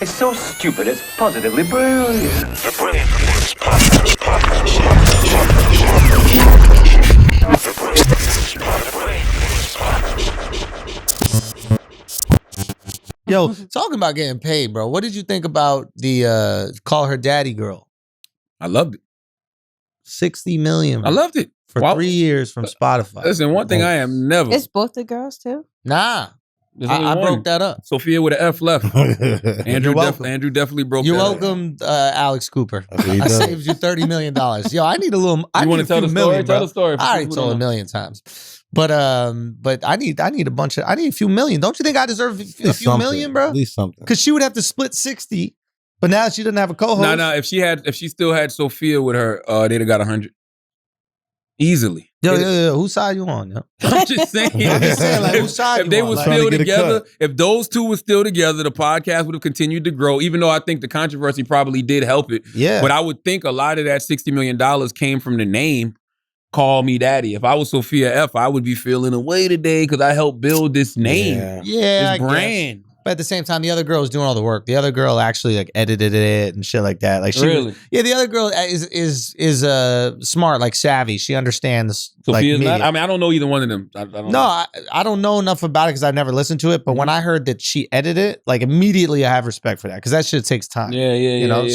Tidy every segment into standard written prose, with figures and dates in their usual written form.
It's so stupid, it's positively brilliant. The Brain Force Podcast. Yo, talking about getting paid, bro. What did you think about the Call Her Daddy girl? I loved it. 60 million. I loved it. For 3 years from Spotify. Listen, one thing I am never. It's both the girls too? Nah. I broke that up. Sophia with an F left. Andrew definitely broke You're that welcome, Alex Cooper. I saved you $30 million. Yo, I need a little. You want to tell the story? Tell the story. I already told a million times. But I need a few million. Don't you think I deserve a few million, bro? At least something. Because she would have to split 60, but now she doesn't have a co-host. No. If she still had Sophia with her, they'd have got 100 easily. Yo, whose side you on? Yo? I'm just saying. Like, whose side if they were still together, if those two were still together, the podcast would have continued to grow. Even though I think the controversy probably did help it. Yeah. But I would think a lot of that $60 million came from the name. Call Me Daddy. If I was Sophia F, I would be feeling away today because I helped build this name, this brand. But at the same time, the other girl was doing all the work. The other girl actually like edited it and shit like that. Like really? The other girl is smart, like savvy. She understands. Sophia's like, not. I mean, I don't know either one of them. I don't know. I don't know enough about it because I've never listened to it. But when I heard that she edited it, like immediately I have respect for that because that shit takes time. Yeah. You know,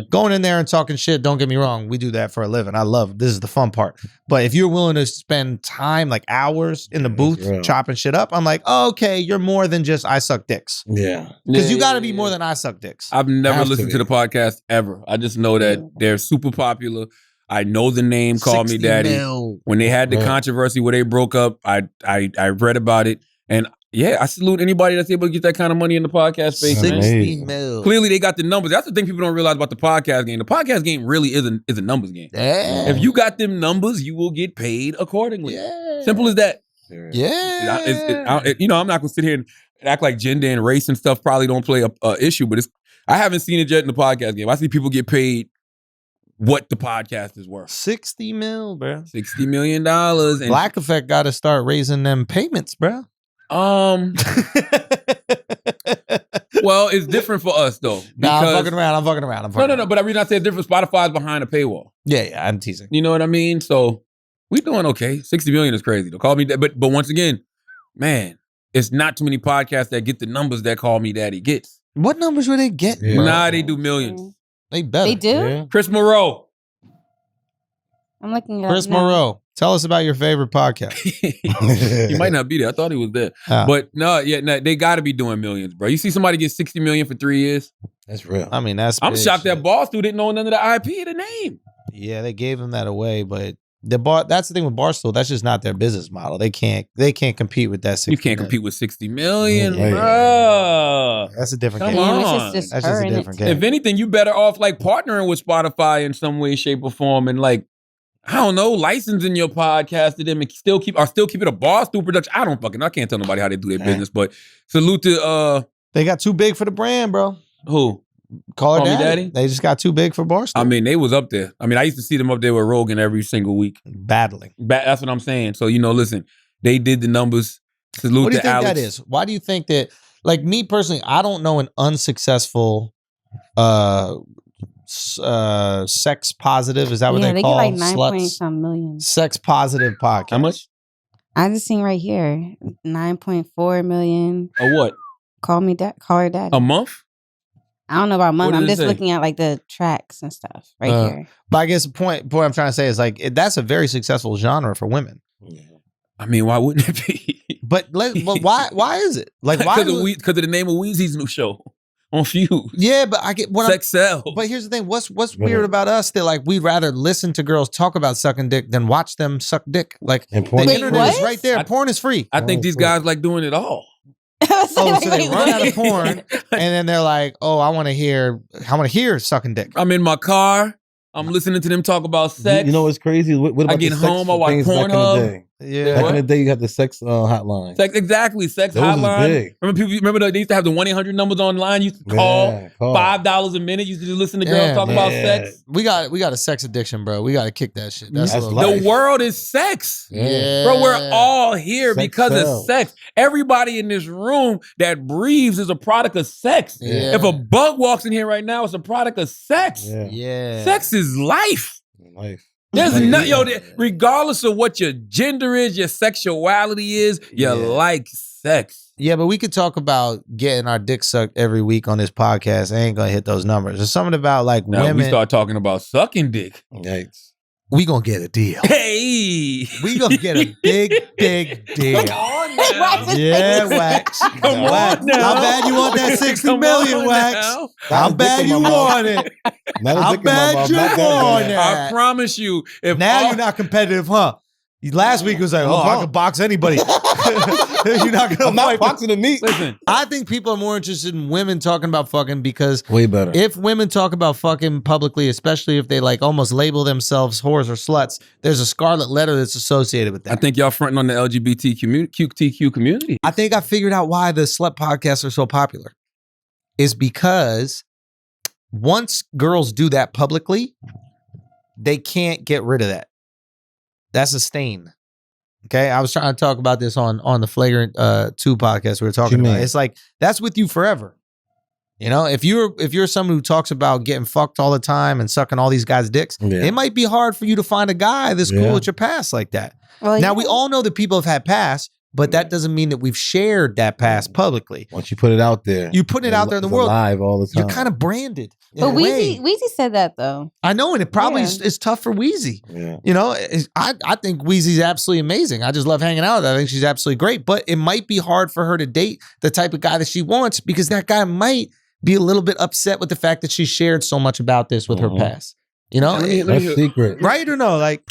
going in there and talking shit. Don't get me wrong, we do that for a living. I love it. This is the fun part. But if you're willing to spend time, like hours in the booth chopping shit up, I'm like, oh, okay, you're more than just I suck dicks. Yeah. Because you got to be more than I suck dicks. I've never listened to the podcast ever. I just know that they're super popular. I know the name Call Me Daddy. Mil. When they had the controversy where they broke up, I read about it. And yeah, I salute anybody that's able to get that kind of money in the podcast space. 60 mil. Clearly they got the numbers. That's the thing people don't realize about the podcast game. The podcast game really is a numbers game. Yeah. If you got them numbers, you will get paid accordingly. Yeah. Simple as that. Yeah. I'm not going to sit here and act like gender and race and stuff probably don't play a issue, but I haven't seen it yet in the podcast game. I see people get paid what the podcast is worth. 60 mil, bro. $60 million. And Black Effect got to start raising them payments, bro. Well, it's different for us though. I'm fucking around. No. But I mean, I say it's different. Spotify's behind a paywall. Yeah, I'm teasing. You know what I mean? So we doing okay. 60 million is crazy. They'll call me that. But once again, man, it's not too many podcasts that get the numbers that Call Me Daddy gets. What numbers would they get? Yeah. Nah, they do millions. They better. They do? Yeah. Chris Moreau. I'm looking at Chris Moreau. Tell us about your favorite podcast. He might not be there. I thought he was there. But no, they got to be doing millions, bro. You see somebody get 60 million for 3 years? That's real. I mean, I'm shocked that Barstool didn't know none of the IP of the name. Yeah, they gave him that away, but that's the thing with Barstool. That's just not their business model. They can't compete with that. 60 You can't compete with 60 million, Yeah. bro. That's a different Come game. on. That's just a different game. If anything, you better off like partnering with Spotify in some way, shape, or form, and like, I don't know, licensing your podcast to them and still keep it a Barstool production. I can't tell nobody how they do their business, but salute to they got too big for the brand, bro. Who? Call Her Me Daddy. They just got too big for Barstool. I mean, they was up there. I mean, I used to see them up there with Rogan every single week. Battling. That's what I'm saying. So, listen, they did the numbers. Salute what do you to think Alex. that is? Why do you think that, like me personally, I don't know an unsuccessful sex positive, is that what they call get like 9 sluts? point some million. Sex positive podcast. How much? I just seen right here 9.4 million. A what? Call Her Daddy. A month? I don't know about month. What did I'm it just say? looking at like the tracks and stuff right here. But I guess the point I'm trying to say is like that's a very successful genre for women. I mean, why wouldn't it be? But why is it? Like why? Because of the name of Weezy's new show on Fuse. Yeah, but I get what Sex sells. But here's the thing: what's weird about us that like we'd rather listen to girls talk about sucking dick than watch them suck dick. Like the internet is right there. Porn is free. I think these guys like doing it all. So they run out of porn, and then they're like, "Oh, I want to hear sucking dick." I'm in my car. I'm listening to them talk about sex. You know what's crazy? What about I get the sex home, I watch things back in the Pornhub. day? Yeah. Back in the day, you had the sex hotline. Sex Those was hotline. big. Remember they used to have the 1-800 numbers online. You used to call $5 a minute. You used to just listen to girls talk about sex. We got a sex addiction, bro. We got to kick that shit. That's life. The world is sex. Yeah. Bro, we're all here Sex because sells. of sex. Everybody in this room that breathes is a product of sex. Yeah. If a bug walks in here right now, it's a product of sex. Yeah. Sex is life. Life. There's regardless of what your gender is, your sexuality is, you like sex. Yeah, but we could talk about getting our dick sucked every week on this podcast. I ain't gonna hit those numbers. There's something about like Now women. we start talking about sucking dick. Yikes. We gonna get a deal. Hey, We gonna get a big deal. come on now. Yeah, Wax. Come Wax. on now. How bad you want that 60 million, on Wax? now. How bad you want it? How bad you want it? I promise you, if Now you're not competitive, huh? Last week was like, oh, I could box anybody. You're not gonna I'm not fight. boxing the meat. listen. I think people are more interested in women talking about fucking because Way better. if women talk about fucking publicly, especially if they like almost label themselves whores or sluts, there's a scarlet letter that's associated with that. I think y'all fronting on the LGBTQ community. I think I figured out why the slut podcasts are so popular. Is because once girls do that publicly, they can't get rid of that. That's a stain. Okay, I was trying to talk about this on the Flagrant 2 podcast we were talking about. It's like that's with you forever. You know, if you're someone who talks about getting fucked all the time and sucking all these guys' dicks, it might be hard for you to find a guy that's cool with your past like that. Well, now we all know that people have had past, but that doesn't mean that we've shared that past publicly. Once you put it out there, You put it out there in the world, live all the time. you're kind of branded. in But a way. Weezy said that though. I know, and it probably is tough for Wheezy. Yeah. You know, I think Wheezy's absolutely amazing. I just love hanging out with her. I think she's absolutely great. But it might be hard for her to date the type of guy that she wants because that guy might be a little bit upset with the fact that she shared so much about this with her past. You know, That's secret. right or no? Like.